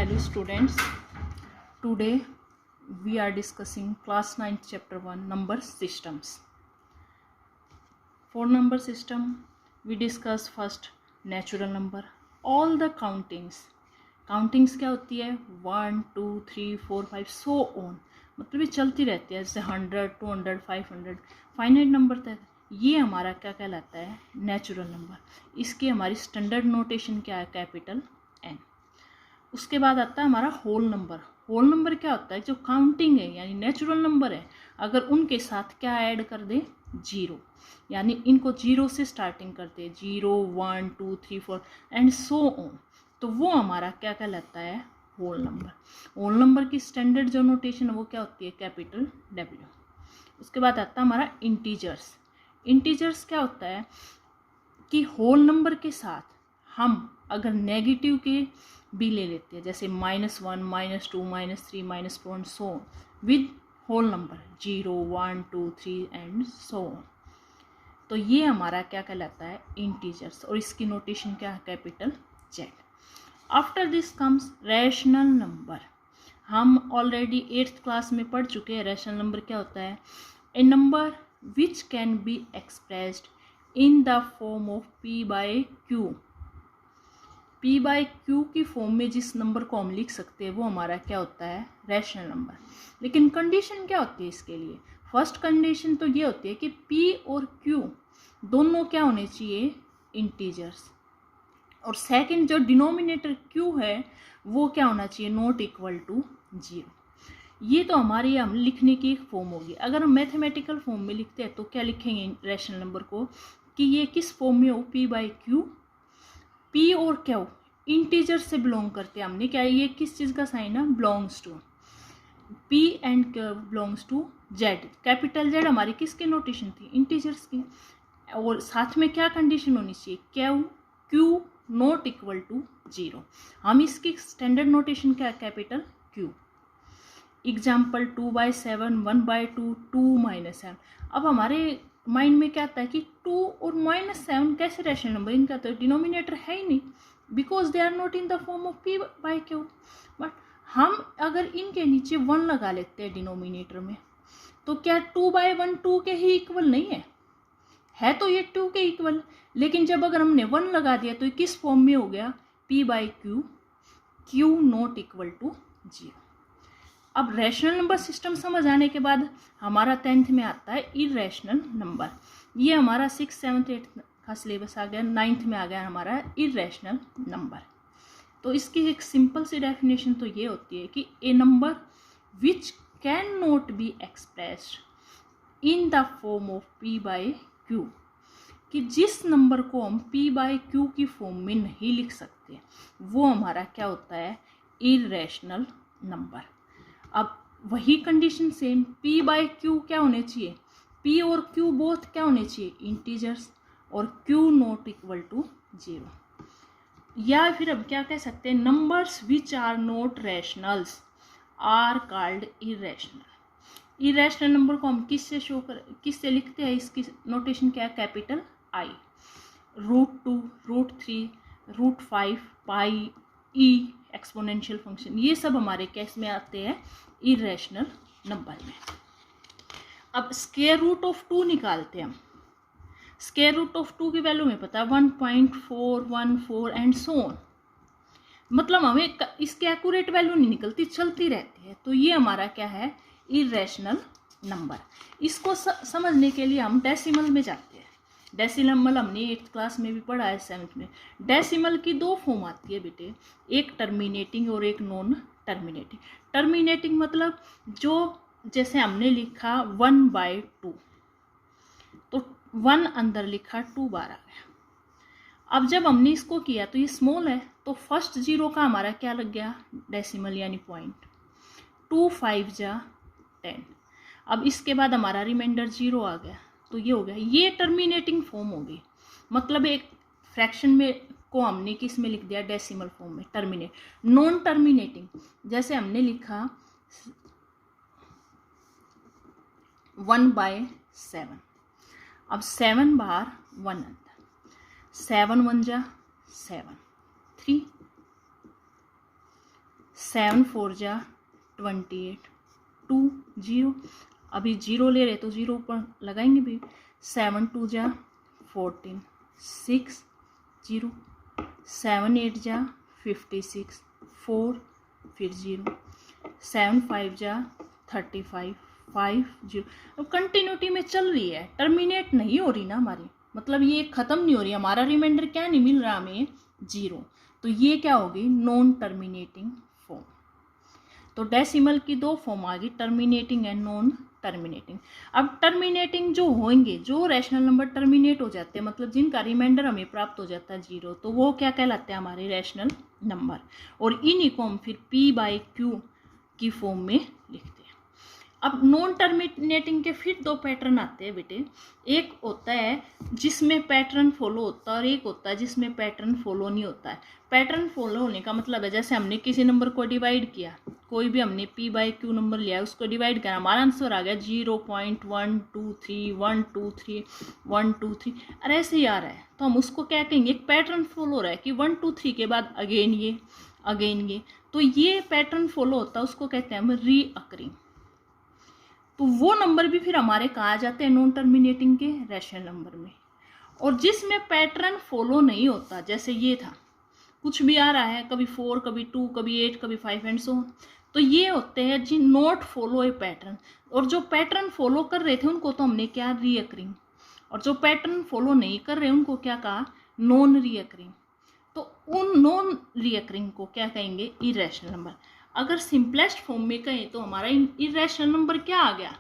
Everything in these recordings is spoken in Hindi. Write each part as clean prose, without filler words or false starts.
Hello students, today we are discussing class 9th chapter 1 number systems. For number system we discuss first natural number, all the countings क्या होती है 1 2 3 4 5 so on, मतलब ये चलती रहती है जैसे 100 200 500 फाइनाइट नंबर तक। ये हमारा क्या कहलाता है नेचुरल नंबर। इसकी हमारी स्टैंडर्ड नोटेशन क्या है कैपिटल N। उसके बाद आता है हमारा होल नंबर। होल नंबर क्या होता है जो काउंटिंग है यानी नेचुरल नंबर है, अगर उनके साथ क्या ऐड कर दे जीरो, यानी इनको जीरो से स्टार्टिंग करते हैं 0 1 2 3 4 एंड सो ऑन, तो वो हमारा क्या कहलाता है होल नंबर। होल नंबर की स्टैंडर्ड जो नोटेशन है वो क्या होती है कैपिटल W। उसके बाद आता है हमारा इंटीजर्स। इंटीजर्स क्या होता है कि होल नंबर के साथ हम अगर नेगेटिव के भी ले लेते हैं जैसे -1 -2 -3 -4 and so with whole number 0 1 2 3 and so on, तो ये हमारा क्या कहलाता है इंटीजर्स और इसकी नोटेशन क्या है capital Z। After this comes rational number. हम ऑलरेडी 8th क्लास में पढ़ चुके हैं रैशनल नंबर क्या होता है, a number which can be expressed in the form of P/Q। P/Q की फॉर्म में जिस नंबर को हम लिख सकते हैं वो हमारा क्या होता है रैशनल नंबर। लेकिन कंडीशन क्या होती है इसके लिए, फर्स्ट कंडीशन तो ये होती है कि P और Q दोनों क्या होने चाहिए इंटीजर्स, और सेकंड जो डिनोमिनेटर Q है वो क्या होना चाहिए नॉट इक्वल टू 0। ये तो हमारी हम लिखने की एक फॉर्म होगी। अगर हम मैथमेटिकल फॉर्म में लिखते हैं तो क्या लिखेंगे रैशनल नंबर को कि ये किस फॉर्म में हो P/Q। P और Q इंटीजर से बिलोंग करते हैं, हमने क्या ये किस चीज़ का साइन है belongs to, P and Q belongs to Z। Capital Z हमारी किसकी नोटेशन थी इंटीजर्स की, और साथ में क्या कंडीशन होनी चाहिए Q नॉट इक्वल टू 0। हम इसकी स्टैंडर्ड नोटेशन क्या है कैपिटल Q। एग्जाम्पल 2/7 1/2 2 -7। अब हमारे माइंड में क्या आता है कि 2 और -7 कैसे रैशनल नंबर, इनका तो डिनोमिनेटर है ही नहीं because they are not in the form of P/Q। But हम अगर इनके नीचे 1 लगा लेते हैं डिनोमिनेटर में तो क्या 2/1 2 के ही इक्वल नहीं है तो ये 2 के इक्वल, लेकिन जब अगर हमने 1 लगा दिया तो ये किस फॉर्म में हो गया P/Q, Q not equal to 0। अब रैशनल नंबर सिस्टम समझ आने के बाद हमारा 10th में आता है इरेशनल नंबर। ये हमारा 6th 7th 8th का सिलेबस आ गया, 9th में आ गया हमारा इरेशनल नंबर। तो इसकी एक सिंपल सी डेफिनेशन तो ये होती है कि a number which can not be expressed in the form of P/Q, कि जिस नंबर को हम P/Q की फॉर्म में नहीं लिख सकते वो हमारा क्या होता है इरेशनल नंबर। अब वही कंडीशन सेम P/Q क्या होने चाहिए, P और Q बोथ क्या होने चाहिए इंटीजर्स और Q नॉट इक्वल टू 0। या फिर अब क्या कह सकते हैं numbers which are not rationals are called irrational. Irrational number को हम किससे लिखते हैं, इसकी नोटेशन क्या है capital I। √2 √3 √5 pi E exponential function, ये सब हमारे केस में आते हैं इरेशनल नंबर में। अब स्क्वायर रूट ऑफ 2 निकालते हैं हम। स्क्वायर रूट ऑफ 2 की वैल्यू में पता है 1.414 एंड सो ऑन, मतलब हमें इसकी एक्यूरेट वैल्यू नहीं निकलती, चलती रहती है, तो ये हमारा क्या है इरेशनल नंबर। इसको समझने के लिए हम डेसिमल में जाते हैं। डेसिमल हमने 8th क्लास में भी पढ़ा है 7th में। डेसिमल की 2 फॉर्म आती है बेटे, एक टर्मिनेटिंग और एक नॉन टर्मिनेटिंग। टर्मिनेटिंग मतलब जो जैसे हमने लिखा 1/2 तो 1 अंदर लिखा 2 बार आ गया। अब जब हमने इसको किया तो ये स्मॉल है तो फर्स्ट 0 का हमारा क्या लग गया डेसिमल यानी पॉइंट, 2 5 जा 10। अब इसके बाद हमारा रिमाइंडर 0 आ गया तो ये हो गया, ये टर्मिनेटिंग फॉर्म होगी, मतलब एक फ्रैक्शन में को हमने किस में लिख दिया डेसिमल फॉर्म में टर्मिनेट। नॉन टर्मिनेटिंग जैसे हमने लिखा 1/7, अब 7 बाहर 1 अंदर, 7 1 जा 7 3 7 4 जा 28, 2 0, अभी 0 ले रहे तो 0 ऊपर लगाएंगे भी। 7 2 जा 14, 6 0, 7 8 जा 56, 4 फिर 0, 7 5 जा 35, 5 0। अब कंटिन्यूटी में चल रही है, टर्मिनेट नहीं हो रही ना हमारी, मतलब ये ख़त्म नहीं हो रही, हमारा रिमाइंडर क्या नहीं मिल रहा हमें, 0। तो ये क्या होगी, नॉन टर्मिनेटिंग फॉर्म। तो डेसिमल की दो फॉर्म आ गई, टर्मिनेटिंग एंड नॉन टर्मिनेटिंग। अब टर्मिनेटिंग जो होंगे, जो रैशनल नंबर टर्मिनेट हो जाते हैं, मतलब जिनका रिमाइंडर हमें प्राप्त हो जाता है 0, तो वो क्या कहलाते हैं, हमारे रैशनल नंबर। और इन्हीं को हम फिर P/Q की फॉर्म में लिखते हैं। अब नॉन टर्मिनेटिंग के फिर दो पैटर्न आते हैं बेटे, एक होता है जिसमें पैटर्न फॉलो होता है और एक होता है जिसमें पैटर्न फॉलो नहीं होता है। पैटर्न फॉलो होने का मतलब है जैसे हमने किसी नंबर को डिवाइड किया, कोई भी हमने P/Q नंबर लिया, उसको डिवाइड करा, हमारा आंसर आ गया 0.123 123 123, अरे ऐसे ही आ रहा है, तो हम उसको क्या कहेंगे, एक पैटर्न फॉलो हो रहा है कि 1 2 3 के बाद अगेन ये, तो ये पैटर्न फॉलो होता है, उसको कहते हैं हम रीअकरिंग। तो वो नंबर भी फिर हमारे कहाँ आ जाते हैं, नॉन टर्मिनेटिंग के रैशनल नंबर में। और जिसमें पैटर्न फॉलो नहीं होता, जैसे ये था, कुछ भी आ रहा है, कभी 4 कभी 2 कभी 8 कभी 5 एंड सो, तो ये होते हैं जी नॉट फॉलो ए पैटर्न। और जो पैटर्न फॉलो कर रहे थे उनको तो हमने क्या, रीअकरिंग, और जो पैटर्न फॉलो नहीं कर रहे उनको क्या कहा, नॉन रीअकरिंग। तो उन नॉन रीअकरिंग को क्या कहेंगे, इरेशनल नंबर। अगर सिंपलेस्ट फॉर्म में कहें तो हमारा इरेशनल नंबर क्या आ गया,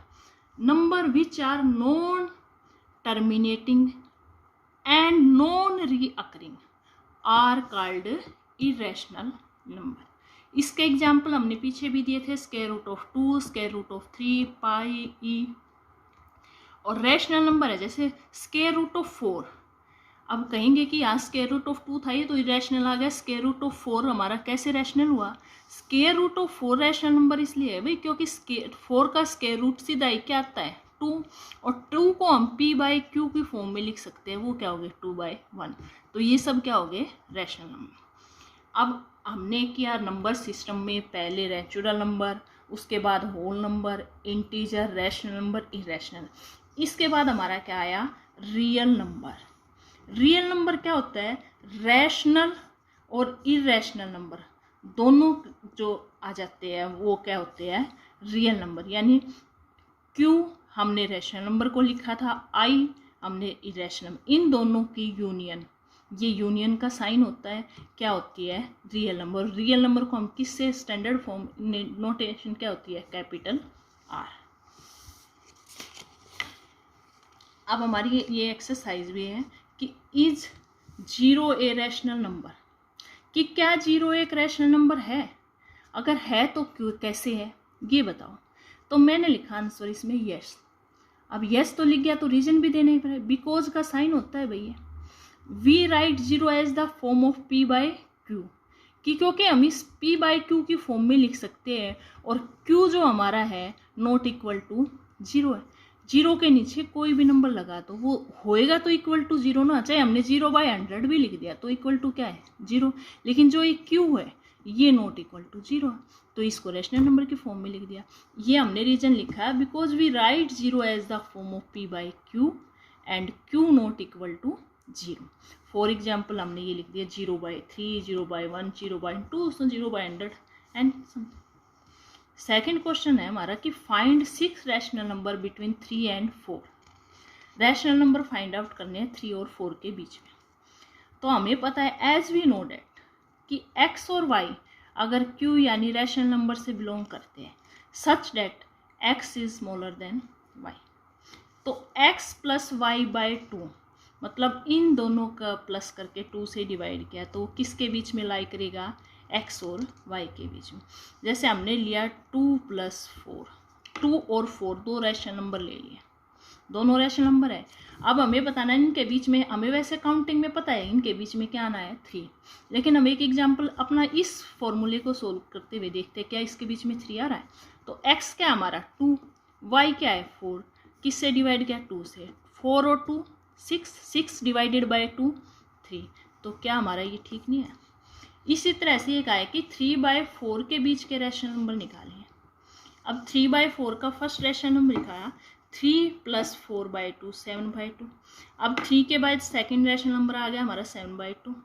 number which are non terminating and non recurring are called irrational number. इसके एग्जाम्पल हमने पीछे भी दिए थे, square root of 2, square root of 3, pi E. और रैशनल नंबर है जैसे स्क्वायर रूट ऑफ 4, अब कहेंगे कि यहाँ स्क्वायर रूट ऑफ 2 था, ये तो इरेशनल आ गया, स्क्वायर रूट ऑफ 4 हमारा कैसे रैशनल हुआ, square root of 4 rational number इसलिए है भाई क्योंकि 4 का स्क्वायर रूट सीधा ही क्या आता है, 2, और 2 को हम P/Q की फॉर्म में लिख सकते हैं, वो क्या हो गए 2/1। तो ये सब क्या हो गए, रैशनल नंबर। अब हमने किया नंबर सिस्टम में, पहले नेचुरल नंबर, उसके बाद whole number, integer, rational number, irrational. इसके बाद हमारा क्या आया, रियल नंबर। रियल नंबर क्या होता है, रैशनल और इरेशनल नंबर दोनों जो आ जाते हैं वो क्या होते हैं, रियल नंबर। यानी Q हमने रैशनल नंबर को लिखा था, I हमने इरेशनल, इन दोनों की यूनियन, ये यूनियन का साइन होता है, क्या होती है, रियल नंबर। रियल नंबर को हम किससे, स्टैंडर्ड फॉर्म नोटेशन क्या होती है, कैपिटल R। अब हमारी ये एक्सरसाइज भी है कि इज 0 ए रैशनल नंबर, कि क्या 0 एक रैशनल नंबर है, अगर है तो क्यों, कैसे है, ये बताओ। तो मैंने लिखा आंसर इसमें यस। अब यस तो लिख गया तो रीजन भी देना ही पड़ेगा, बिकॉज का साइन होता है भैया। We write 0 as the form of P/Q, कि क्योंकि हम इस P/Q की फॉर्म में लिख सकते हैं, और Q जो हमारा है नॉट इक्वल टू 0 है। 0 के नीचे कोई भी नंबर लगा तो वो होएगा तो इक्वल टू 0 ना, चाहे हमने 0/100 भी लिख दिया तो इक्वल टू क्या है, 0। लेकिन जो ये Q है ये नॉट इक्वल टू 0 है, तो इसको रैशनल नंबर की फॉर्म में लिख दिया। ये हमने रीजन लिखा है, because we write 0 as the form of P/Q and Q not equal to 0। For example हमने ये लिख दिया 0/3, 0/1, 0/2, 0/100 एंड समथिंग। सेकेंड क्वेश्चन है हमारा कि find 6 rational number between 3 and 4। Rational number find out करने हैं 3 और 4 के बीच में। तो हमें पता है, एज वी नो डेट, कि x और y अगर q यानी रैशनल नंबर से बिलोंग करते हैं, such that x is smaller than y। तो x प्लस y/2, मतलब इन दोनों का प्लस करके 2 से डिवाइड किया, तो किसके बीच में लाई करेगा, x और y के बीच में। जैसे हमने लिया 2 + 4, 2 और 4 दो रैशनल नंबर ले लिए, दोनों रैशनल नंबर है। अब हमें बताना है इनके बीच में, हमें वैसे काउंटिंग में पता है इनके बीच में क्या आना है, 3। लेकिन हम एक एग्जाम्पल अपना इस फॉर्मूले को सोल्व करते हुए देखते हैं क्या इसके बीच में 3 आ रहा है। तो x क्या हमारा 2, y क्या है 4, किससे डिवाइड किया 2 से, 4 और 2 6, 6 डिवाइडेड बाय 2 3। तो क्या हमारा ये ठीक नहीं है, इसी तरह से एक आया कि 3/4 के बीच के रैशनल नंबर निकालिए। अब 3/4 का फर्स्ट रैशनल नंबर लिखाया 3 + 4/2 7/2। अब 3 के बाद सेकेंड रैशनल नंबर आ गया हमारा 7/2।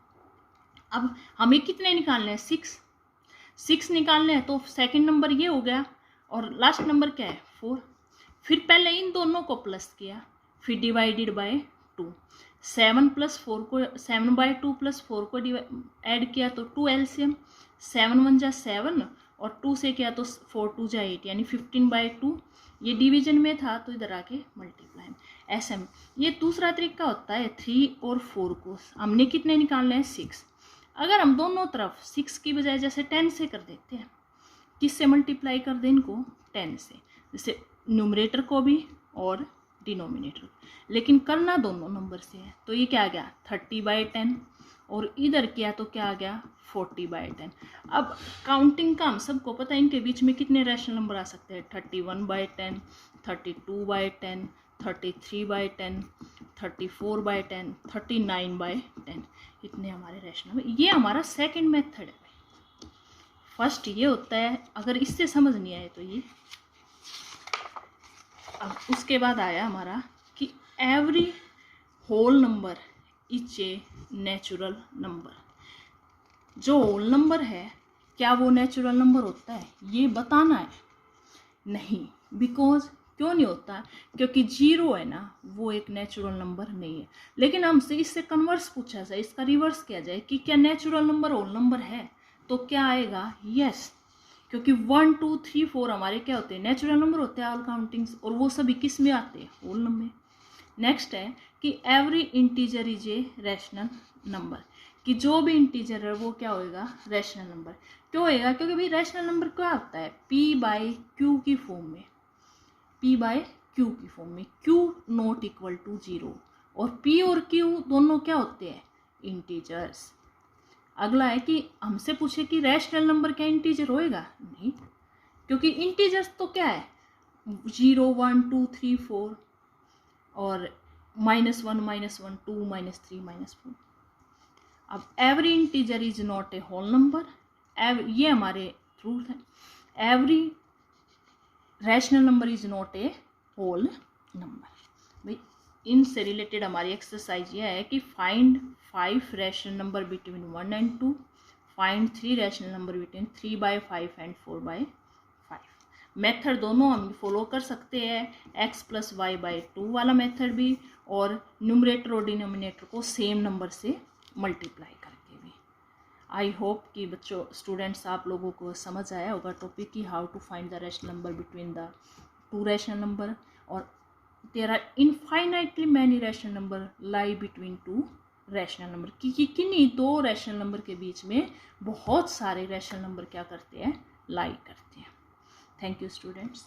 अब हमें कितने निकालने हैं? 6 निकालने हैं, तो सेकेंड नंबर ये हो गया और लास्ट नंबर क्या है? 4। फिर पहले इन दोनों को प्लस किया, फिर डिवाइडेड बाय 2। 7/2 + 4 को ऐड किया तो 2 एलसीएम, 7 1 जा 7 और 2 से किया तो 4 2 जा 8, यानी 15/2। ये डिवीजन में था तो इधर आके मल्टीप्लाई में। ऐसे में ये दूसरा तरीका होता है 3 और 4 को हमने कितने निकालने हैं? 6। अगर हम दोनों तरफ 6 की बजाय जैसे 10 से कर देते हैं, किससे मल्टीप्लाई कर दें इनको? 10 से, जैसे न्यूमरेटर को भी और डिनोमिनेटर, लेकिन करना दोनों नंबर से है। तो ये क्या आ गया? 30/10 और इधर किया तो क्या आ गया? 40/10। अब काउंटिंग का हम सबको पता है, इनके बीच में कितने रैशनल नंबर आ सकते हैं? 31/10, 32/10, 33/10, 34/10, 39/10, इतने हमारे रैशनल नंबर। ये हमारा सेकंड मेथड है। फर्स्ट ये होता है, अगर इससे समझ नहीं आए तो ये। अब उसके बाद आया हमारा कि every whole number is a natural number. जो होल नंबर है क्या वो नेचुरल नंबर होता है? ये बताना है। नहीं, बिकॉज क्यों नहीं होता? क्योंकि 0 है ना, वो एक नेचुरल नंबर नहीं है। लेकिन हमसे इससे कन्वर्स पूछा जाए, इसका रिवर्स किया जाए कि क्या नेचुरल नंबर होल नंबर है, तो क्या आएगा? यस, क्योंकि 1 2 3 4 हमारे क्या होते हैं? नेचुरल नंबर होते हैं, ऑल काउंटिंग्स, और वो सभी किस में आते हैं? Whole number. नेक्स्ट है कि every integer is a rational number, कि जो भी इंटीजर है वो क्या होएगा? Rational number. क्यों होएगा? क्योंकि भाई रैशनल नंबर क्या आता है? P/Q की फॉर्म में, P/Q की फॉर्म में, Q नॉट इक्वल टू 0, और P और Q दोनों क्या होते हैं? इंटीजर्स। अगला है कि हमसे पूछे कि रैशनल नंबर क्या इंटीजर होएगा? नहीं, क्योंकि इंटीजर्स तो क्या है? 0 1 2 3 4 और -1 -1 2 -3 -4। अब every integer is not a whole number, ये हमारे ट्रूथ है। Every rational number is not a whole number. भाई इनसे रिलेटेड हमारी एक्सरसाइज ये है कि find 5 rational number between 1 and 2, find 3 rational number between 3/5 and 4/5। Method दोनों हम फॉलो कर सकते हैं, x + y/2 वाला मेथड भी, और न्यूमरेटर और डिनोमिनेटर को सेम नंबर से मल्टीप्लाई करके भी। आई होप कि बच्चों, स्टूडेंट्स, आप लोगों को समझ आया होगा टॉपिक की how to find the rational number between the 2 rational number, और there are infinitely many rational number lie between 2 rational number, कि किन्हीं 2 रैशनल नंबर के बीच में बहुत सारे रैशनल नंबर क्या करते हैं? लाई करते हैं। Thank you students.